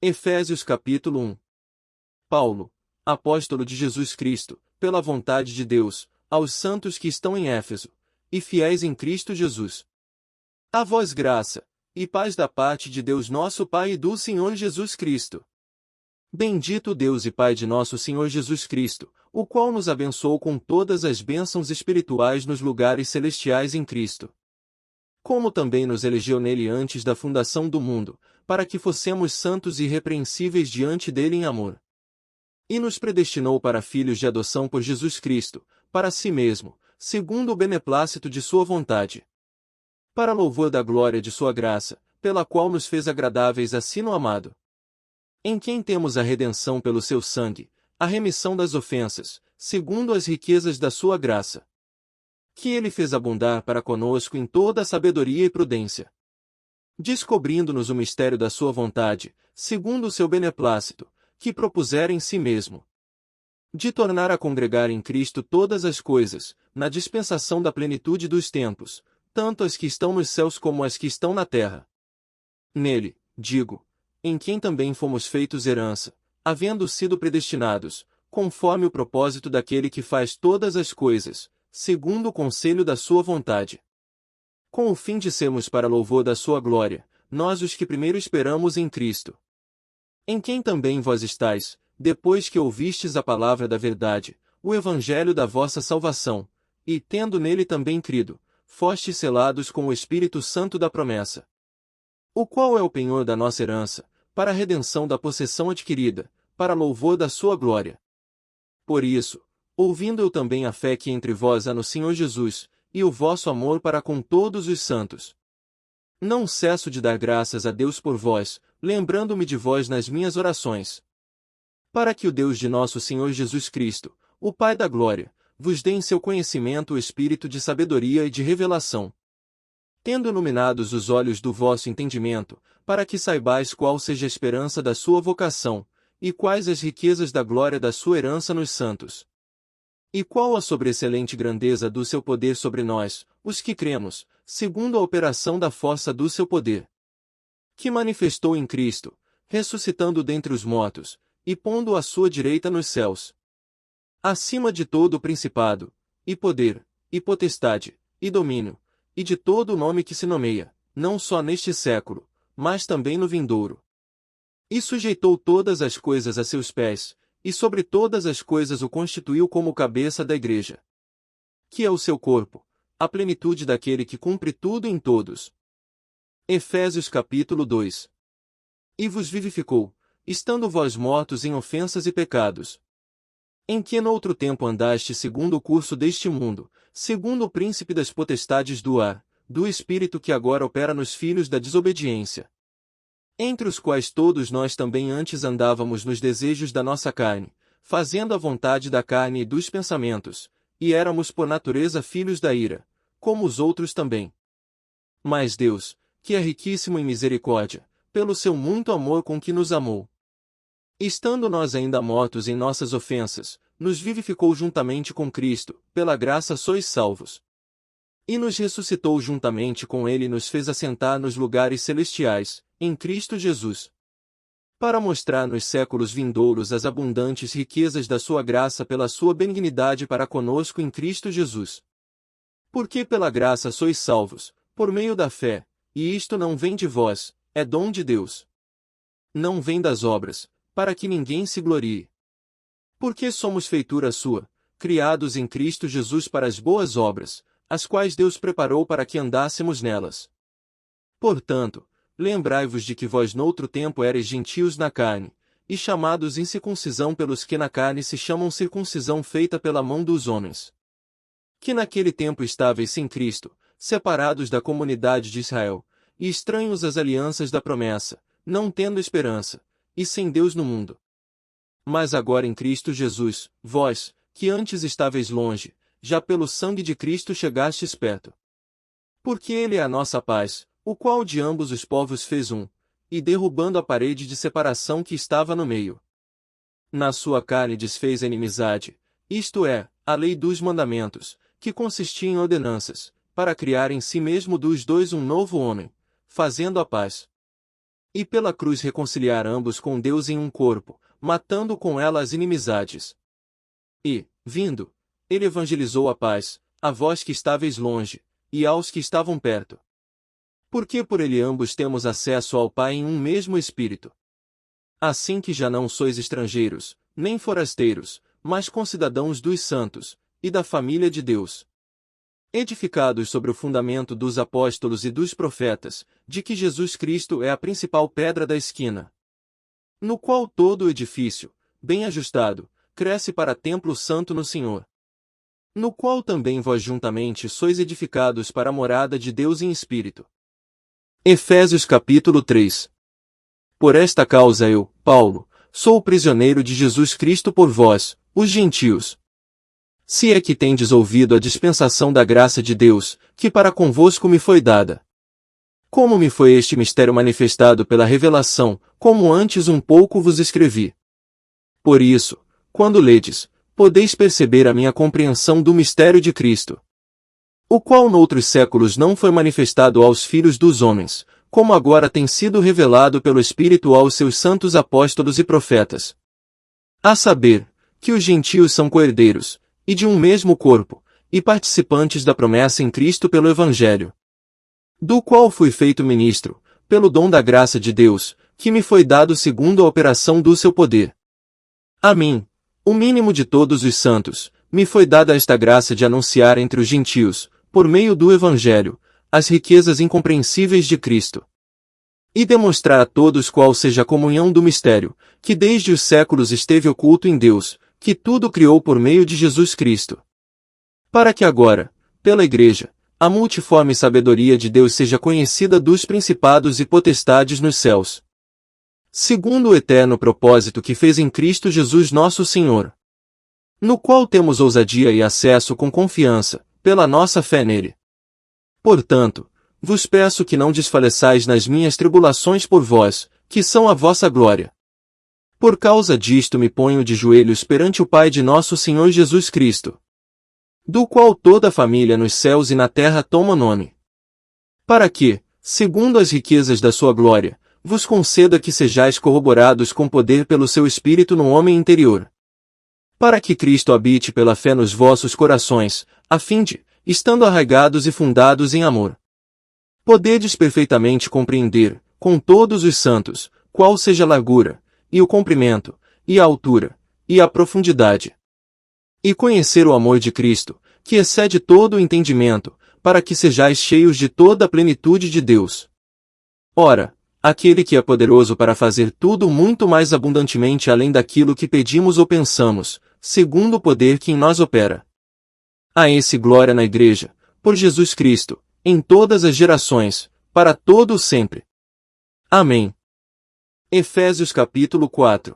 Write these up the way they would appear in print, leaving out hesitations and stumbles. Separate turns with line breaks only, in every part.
Efésios capítulo 1. Paulo, apóstolo de Jesus Cristo, pela vontade de Deus, aos santos que estão em Éfeso, e fiéis em Cristo Jesus. A vós graça, e paz da parte de Deus nosso Pai e do Senhor Jesus Cristo. Bendito Deus e Pai de nosso Senhor Jesus Cristo, o qual nos abençoou com todas as bênçãos espirituais nos lugares celestiais em Cristo. Como também nos elegeu nele antes da fundação do mundo, para que fossemos santos e irrepreensíveis diante dele em amor. E nos predestinou para filhos de adoção por Jesus Cristo, para si mesmo, segundo o beneplácito de sua vontade. Para louvor da glória de sua graça, pela qual nos fez agradáveis a si no amado. Em quem temos a redenção pelo seu sangue, a remissão das ofensas, segundo as riquezas da sua graça. Que ele fez abundar para conosco em toda a sabedoria e prudência. Descobrindo-nos o mistério da sua vontade, segundo o seu beneplácito, que propusera em si mesmo. De tornar a congregar em Cristo todas as coisas, na dispensação da plenitude dos tempos, tanto as que estão nos céus como as que estão na terra. Nele, digo, em quem também fomos feitos herança, havendo sido predestinados, conforme o propósito daquele que faz todas as coisas, segundo o conselho da sua vontade. Com o fim de sermos para louvor da sua glória, nós os que primeiro esperamos em Cristo. Em quem também vós estáis, depois que ouvistes a palavra da verdade, o evangelho da vossa salvação, e, tendo nele também crido, fostes selados com o Espírito Santo da promessa. O qual é o penhor da nossa herança, para a redenção da possessão adquirida, para louvor da sua glória. Por isso, ouvindo eu também a fé que entre vós há no Senhor Jesus, e o vosso amor para com todos os santos. Não cesso de dar graças a Deus por vós, lembrando-me de vós nas minhas orações. Para que o Deus de nosso Senhor Jesus Cristo, o Pai da glória, vos dê em seu conhecimento o espírito de sabedoria e de revelação. Tendo iluminados os olhos do vosso entendimento, para que saibais qual seja a esperança da sua vocação, e quais as riquezas da glória da sua herança nos santos. E qual a sobreexcelente grandeza do seu poder sobre nós, os que cremos, segundo a operação da força do seu poder. Que manifestou em Cristo, ressuscitando dentre os mortos, e pondo à sua direita nos céus. Acima de todo o principado, e poder, e potestade, e domínio, e de todo o nome que se nomeia, não só neste século, mas também no vindouro. E sujeitou todas as coisas a seus pés, e sobre todas as coisas o constituiu como cabeça da igreja. Que é o seu corpo, a plenitude daquele que cumpre tudo em todos. Efésios capítulo 2. E vos vivificou, estando vós mortos em ofensas e pecados. Em que noutro tempo andaste segundo o curso deste mundo, segundo o príncipe das potestades do ar, do espírito que agora opera nos filhos da desobediência. Entre os quais todos nós também antes andávamos nos desejos da nossa carne, fazendo a vontade da carne e dos pensamentos, e éramos por natureza filhos da ira, como os outros também. Mas Deus, que é riquíssimo em misericórdia, pelo seu muito amor com que nos amou, estando nós ainda mortos em nossas ofensas, nos vivificou juntamente com Cristo, pela graça sois salvos. E nos ressuscitou juntamente com ele e nos fez assentar nos lugares celestiais, em Cristo Jesus. Para mostrar nos séculos vindouros as abundantes riquezas da sua graça pela sua benignidade para conosco em Cristo Jesus. Porque pela graça sois salvos, por meio da fé, e isto não vem de vós, é dom de Deus. Não vem das obras, para que ninguém se glorie. Porque somos feitura sua, criados em Cristo Jesus para as boas obras, as quais Deus preparou para que andássemos nelas. Portanto, lembrai-vos de que vós noutro tempo erais gentios na carne, e chamados incircuncisão pelos que na carne se chamam circuncisão feita pela mão dos homens. Que naquele tempo estáveis sem Cristo, separados da comunidade de Israel, e estranhos às alianças da promessa, não tendo esperança, e sem Deus no mundo. Mas agora em Cristo Jesus, vós, que antes estáveis longe, já pelo sangue de Cristo chegastes perto. Porque ele é a nossa paz, o qual de ambos os povos fez um, e derrubando a parede de separação que estava no meio. Na sua carne desfez a inimizade, isto é, a lei dos mandamentos, que consistia em ordenanças, para criar em si mesmo dos dois um novo homem, fazendo a paz. e pela cruz reconciliar ambos com Deus em um corpo, matando com ela as inimizades. E, vindo, ele evangelizou a paz, a vós que estáveis longe, e aos que estavam perto. Porque por ele ambos temos acesso ao Pai em um mesmo Espírito. Assim que já não sois estrangeiros, nem forasteiros, mas concidadãos dos santos, e da família de Deus. Edificados sobre o fundamento dos apóstolos e dos profetas, de que Jesus Cristo é a principal pedra da esquina. No qual todo o edifício, bem ajustado, cresce para templo santo no Senhor. No qual também vós juntamente sois edificados para a morada de Deus em Espírito. Efésios capítulo 3. Por esta causa eu, Paulo, sou o prisioneiro de Jesus Cristo por vós, os gentios. Se é que tendes ouvido a dispensação da graça de Deus, que para convosco me foi dada. Como me foi este mistério manifestado pela revelação, como antes um pouco vos escrevi. Por isso, quando ledes, podeis perceber a minha compreensão do mistério de Cristo, o qual noutros séculos não foi manifestado aos filhos dos homens, como agora tem sido revelado pelo Espírito aos seus santos apóstolos e profetas. A saber, que os gentios são coherdeiros, e de um mesmo corpo, e participantes da promessa em Cristo pelo Evangelho, do qual fui feito ministro, pelo dom da graça de Deus, que me foi dado segundo a operação do seu poder. A mim, o mínimo de todos os santos, me foi dada esta graça de anunciar entre os gentios, por meio do Evangelho, as riquezas incompreensíveis de Cristo. E demonstrar a todos qual seja a comunhão do mistério, que desde os séculos esteve oculto em Deus, que tudo criou por meio de Jesus Cristo. Para que agora, pela Igreja, a multiforme sabedoria de Deus seja conhecida dos principados e potestades nos céus. Segundo o eterno propósito que fez em Cristo Jesus nosso Senhor. No qual temos ousadia e acesso com confiança, pela nossa fé nele. Portanto, vos peço que não desfaleçais nas minhas tribulações por vós, que são a vossa glória. Por causa disto me ponho de joelhos perante o Pai de nosso Senhor Jesus Cristo, do qual toda a família nos céus e na terra toma nome. Para que, segundo as riquezas da sua glória, vos conceda que sejais corroborados com poder pelo seu Espírito no homem interior. Para que Cristo habite pela fé nos vossos corações, a fim de, estando arraigados e fundados em amor, podedes perfeitamente compreender, com todos os santos, qual seja a largura, e o comprimento, e a altura, e a profundidade. E conhecer o amor de Cristo, que excede todo o entendimento, para que sejais cheios de toda a plenitude de Deus. Ora, aquele que é poderoso para fazer tudo muito mais abundantemente além daquilo que pedimos ou pensamos, segundo o poder que em nós opera. A esse glória na Igreja, por Jesus Cristo, em todas as gerações, para todo o sempre. Amém. Efésios capítulo 4.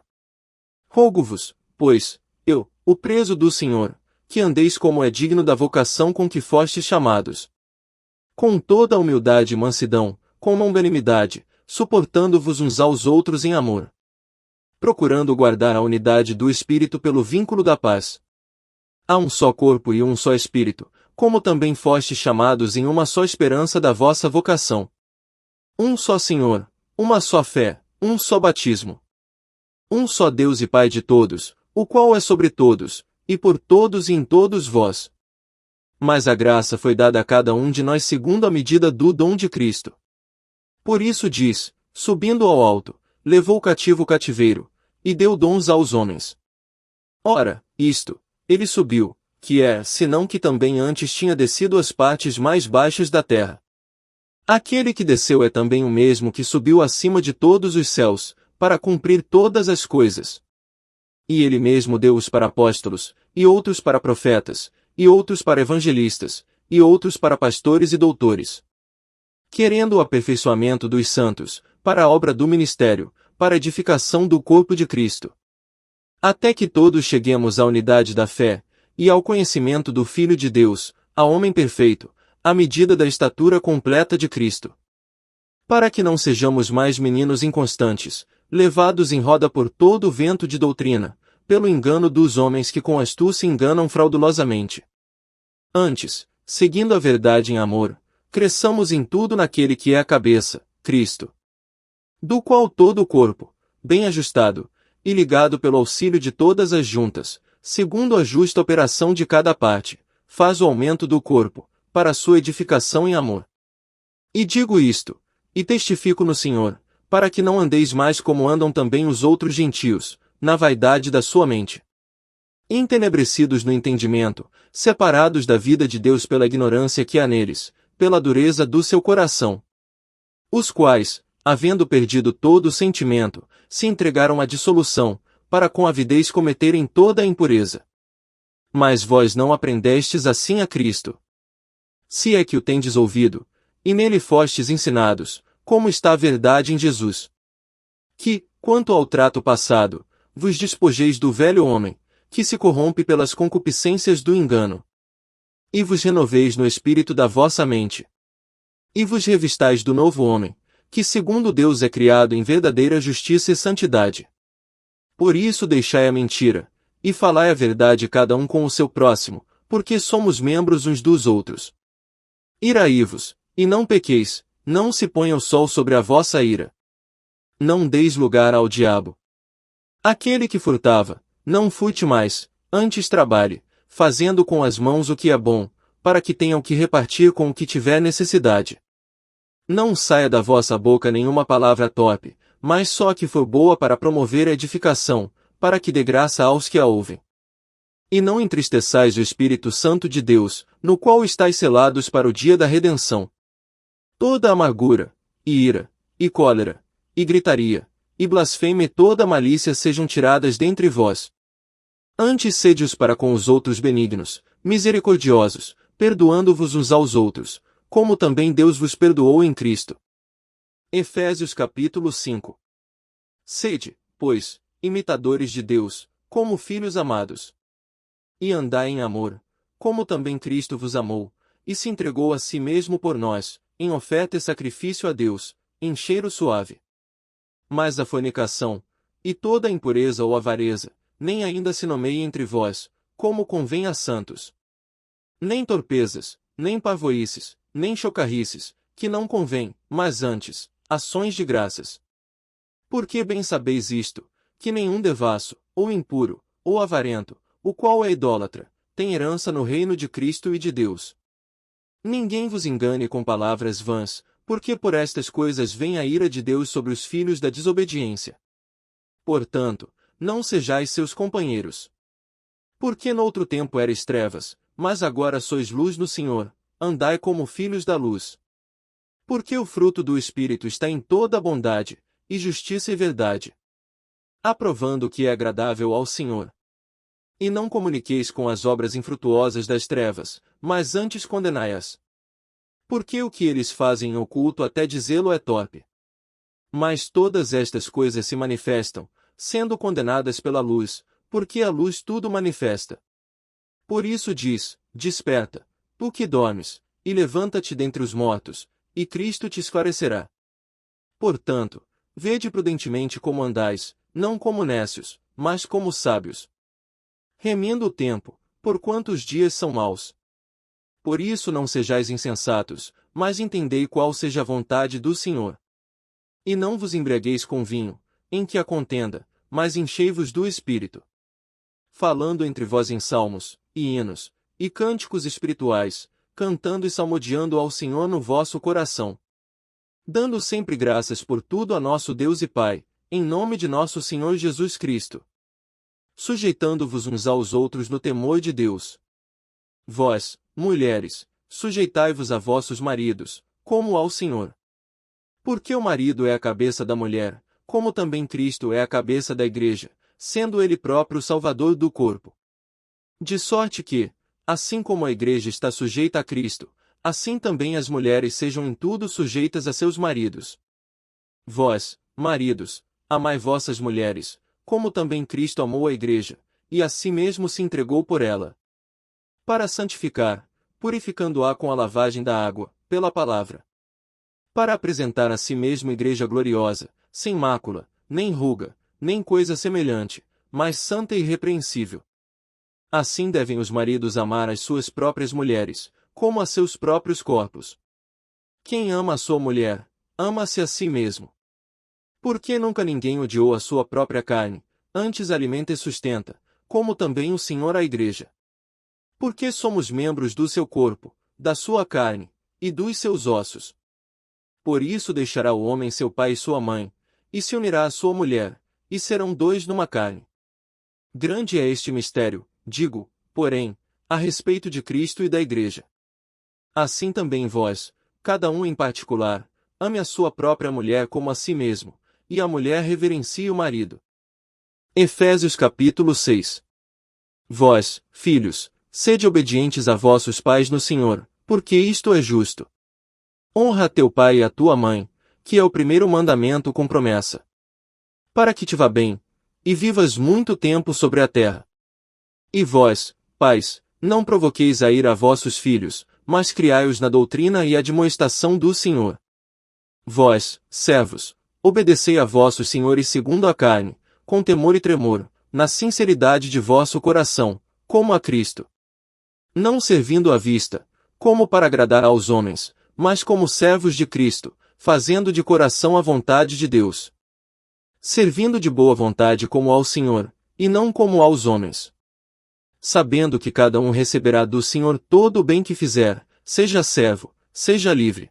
Rogo-vos, pois, eu, o preso do Senhor, que andeis como é digno da vocação com que fostes chamados. Com toda a humildade e mansidão, com longanimidade, suportando-vos uns aos outros em amor. Procurando guardar a unidade do Espírito pelo vínculo da paz. Há um só corpo e um só Espírito, como também fostes chamados em uma só esperança da vossa vocação. Um só Senhor, uma só fé, um só batismo. Um só Deus e Pai de todos, o qual é sobre todos, e por todos e em todos vós. Mas a graça foi dada a cada um de nós segundo a medida do dom de Cristo. Por isso diz, subindo ao alto, levou cativo o cativeiro, e deu dons aos homens. Ora, isto, ele subiu, que é, senão que também antes tinha descido às partes mais baixas da terra. Aquele que desceu é também o mesmo que subiu acima de todos os céus, para cumprir todas as coisas. E ele mesmo deu-os para apóstolos, e outros para profetas, e outros para evangelistas, e outros para pastores e doutores, querendo o aperfeiçoamento dos santos, para a obra do ministério, para a edificação do corpo de Cristo. Até que todos cheguemos à unidade da fé, e ao conhecimento do Filho de Deus, a homem perfeito, à medida da estatura completa de Cristo. Para que não sejamos mais meninos inconstantes, levados em roda por todo o vento de doutrina, pelo engano dos homens que com astúcia enganam fraudulosamente. Antes, seguindo a verdade em amor, cresçamos em tudo naquele que é a cabeça, Cristo. do qual todo o corpo, bem ajustado, e ligado pelo auxílio de todas as juntas, segundo a justa operação de cada parte, faz o aumento do corpo, para a sua edificação em amor. E digo isto, e testifico no Senhor, para que não andeis mais como andam também os outros gentios, na vaidade da sua mente, entenebrecidos no entendimento, separados da vida de Deus pela ignorância que há neles, pela dureza do seu coração, os quais, havendo perdido todo o sentimento, se entregaram à dissolução, para com avidez cometerem toda a impureza. Mas vós não aprendestes assim a Cristo. Se é que o tendes ouvido, e nele fostes ensinados, como está a verdade em Jesus. Que, quanto ao trato passado, vos despojeis do velho homem, que se corrompe pelas concupiscências do engano. E vos renoveis no espírito da vossa mente. E vos revistais do novo homem, que segundo Deus é criado em verdadeira justiça e santidade. Por isso deixai a mentira, e falai a verdade cada um com o seu próximo, porque somos membros uns dos outros. Iraí-vos, e não pequeis, não se ponha o sol sobre a vossa ira. Não deis lugar ao diabo. Aquele que furtava, não furte mais, antes trabalhe, fazendo com as mãos o que é bom, para que tenha o que repartir com o que tiver necessidade. Não saia da vossa boca nenhuma palavra torpe, mas só a que for boa para promover a edificação, para que dê graça aos que a ouvem. E não entristeçais o Espírito Santo de Deus, no qual estáis selados para o dia da redenção. Toda amargura, e ira, e cólera, e gritaria, e blasfêmia e toda malícia sejam tiradas dentre vós. Antes sede-os para com os outros benignos, misericordiosos, perdoando-vos uns aos outros, como também Deus vos perdoou em Cristo. Efésios capítulo 5. Sede, pois, imitadores de Deus, como filhos amados. E andai em amor, como também Cristo vos amou, e se entregou a si mesmo por nós, em oferta e sacrifício a Deus, em cheiro suave. Mas a fornicação, e toda a impureza ou avareza, nem ainda se nomeie entre vós, como convém a santos. Nem torpezas, nem parvoíces, nem chocarrices, que não convém, mas antes, ações de graças. Porque bem sabeis isto, que nenhum devasso, ou impuro, ou avarento, o qual é idólatra, tem herança no reino de Cristo e de Deus. Ninguém vos engane com palavras vãs, porque por estas coisas vem a ira de Deus sobre os filhos da desobediência. Portanto, não sejais seus companheiros. Porque noutro tempo erais trevas, mas agora sois luz no Senhor, andai como filhos da luz. Porque o fruto do Espírito está em toda a bondade, e justiça e verdade, aprovando o que é agradável ao Senhor. E não comuniqueis com as obras infrutuosas das trevas, mas antes condenai-as. Porque o que eles fazem em oculto até dizê-lo é torpe. Mas todas estas coisas se manifestam, sendo condenadas pela luz, porque a luz tudo manifesta. Por isso diz, desperta, tu que dormes, e levanta-te dentre os mortos, e Cristo te esclarecerá. Portanto, vede prudentemente como andais, não como necios, mas como sábios, remindo o tempo, porquanto os dias são maus. Por isso não sejais insensatos, mas entendei qual seja a vontade do Senhor. E não vos embriagueis com vinho, em que há contenda, mas enchei-vos do Espírito, falando entre vós em salmos, e hinos, e cânticos espirituais, cantando e salmodiando ao Senhor no vosso coração, dando sempre graças por tudo a nosso Deus e Pai, em nome de nosso Senhor Jesus Cristo, sujeitando-vos uns aos outros no temor de Deus. Vós, mulheres, sujeitai-vos a vossos maridos, como ao Senhor. Porque o marido é a cabeça da mulher, como também Cristo é a cabeça da igreja, sendo ele próprio o Salvador do corpo. De sorte que, assim como a igreja está sujeita a Cristo, assim também as mulheres sejam em tudo sujeitas a seus maridos. Vós, maridos, amai vossas mulheres, como também Cristo amou a igreja, e a si mesmo se entregou por ela, para santificar, purificando-a com a lavagem da água, pela palavra, para apresentar a si mesmo igreja gloriosa, sem mácula, nem ruga, nem coisa semelhante, mas santa e irrepreensível. Assim devem os maridos amar as suas próprias mulheres, como a seus próprios corpos. Quem ama a sua mulher, ama-se a si mesmo. Porque nunca ninguém odiou a sua própria carne, antes alimenta e sustenta, como também o Senhor a igreja. Porque somos membros do seu corpo, da sua carne, e dos seus ossos. Por isso deixará o homem seu pai e sua mãe, e se unirá à sua mulher, e serão dois numa carne. Grande é este mistério, digo, porém, a respeito de Cristo e da igreja. Assim também vós, cada um em particular, ame a sua própria mulher como a si mesmo, e a mulher reverencie o marido. Efésios capítulo 6. Vós, filhos, sede obedientes a vossos pais no Senhor, porque isto é justo. Honra a teu pai e a tua mãe, que é o primeiro mandamento com promessa. Para que te vá bem, e vivas muito tempo sobre a terra. E vós, pais, não provoqueis a ira a vossos filhos, mas criai-os na doutrina e admoestação do Senhor. Vós, servos, obedecei a vossos senhores segundo a carne, com temor e tremor, na sinceridade de vosso coração, como a Cristo. Não servindo à vista, como para agradar aos homens, mas como servos de Cristo, fazendo de coração a vontade de Deus. Servindo de boa vontade como ao Senhor, e não como aos homens. Sabendo que cada um receberá do Senhor todo o bem que fizer, seja servo, seja livre.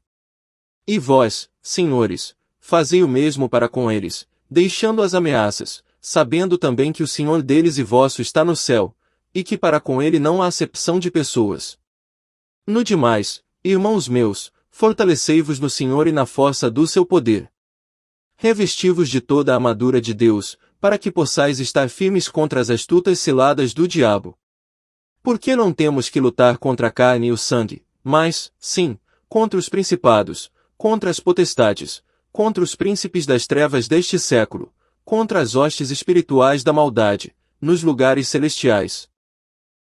E vós, senhores, fazei o mesmo para com eles, deixando as ameaças, sabendo também que o Senhor deles e vosso está no céu, e que para com ele não há acepção de pessoas. No demais, irmãos meus, fortalecei-vos no Senhor e na força do seu poder. Revesti-vos de toda a armadura de Deus, para que possais estar firmes contra as astutas ciladas do diabo. Porque não temos que lutar contra a carne e o sangue, mas, sim, contra os principados, contra as potestades, contra os príncipes das trevas deste século, contra as hostes espirituais da maldade, nos lugares celestiais.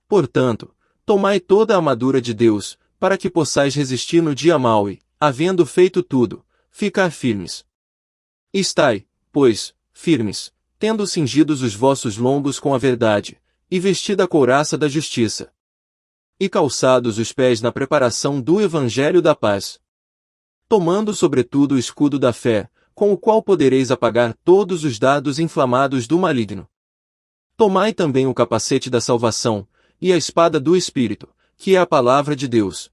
Portanto, tomai toda a armadura de Deus, para que possais resistir no dia mau e, havendo feito tudo, ficar firmes. Estai, pois, firmes, tendo cingidos os vossos lombos com a verdade, e vestida a couraça da justiça. E calçados os pés na preparação do evangelho da paz. Tomando sobretudo o escudo da fé, com o qual podereis apagar todos os dardos inflamados do maligno. Tomai também o capacete da salvação, e a espada do Espírito, que é a palavra de Deus.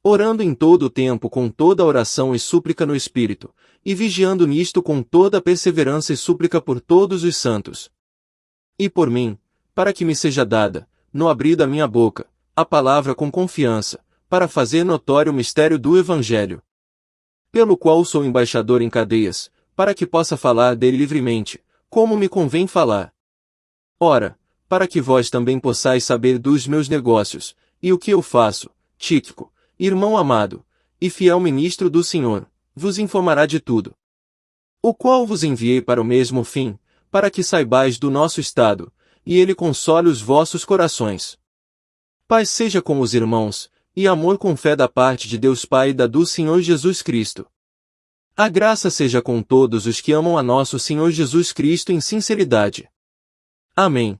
Orando em todo o tempo com toda oração e súplica no Espírito, e vigiando nisto com toda perseverança e súplica por todos os santos. E por mim, para que me seja dada, no abrir da minha boca, a palavra com confiança, para fazer notório o mistério do Evangelho. Pelo qual sou embaixador em cadeias, para que possa falar dele livremente, como me convém falar. Ora, para que vós também possais saber dos meus negócios, e o que eu faço, Tíquico, irmão amado, e fiel ministro do Senhor, vos informará de tudo. O qual vos enviei para o mesmo fim, para que saibais do nosso estado, e ele console os vossos corações. Paz seja com os irmãos, e amor com fé da parte de Deus Pai e da do Senhor Jesus Cristo. A graça seja com todos os que amam a nosso Senhor Jesus Cristo em sinceridade. Amém.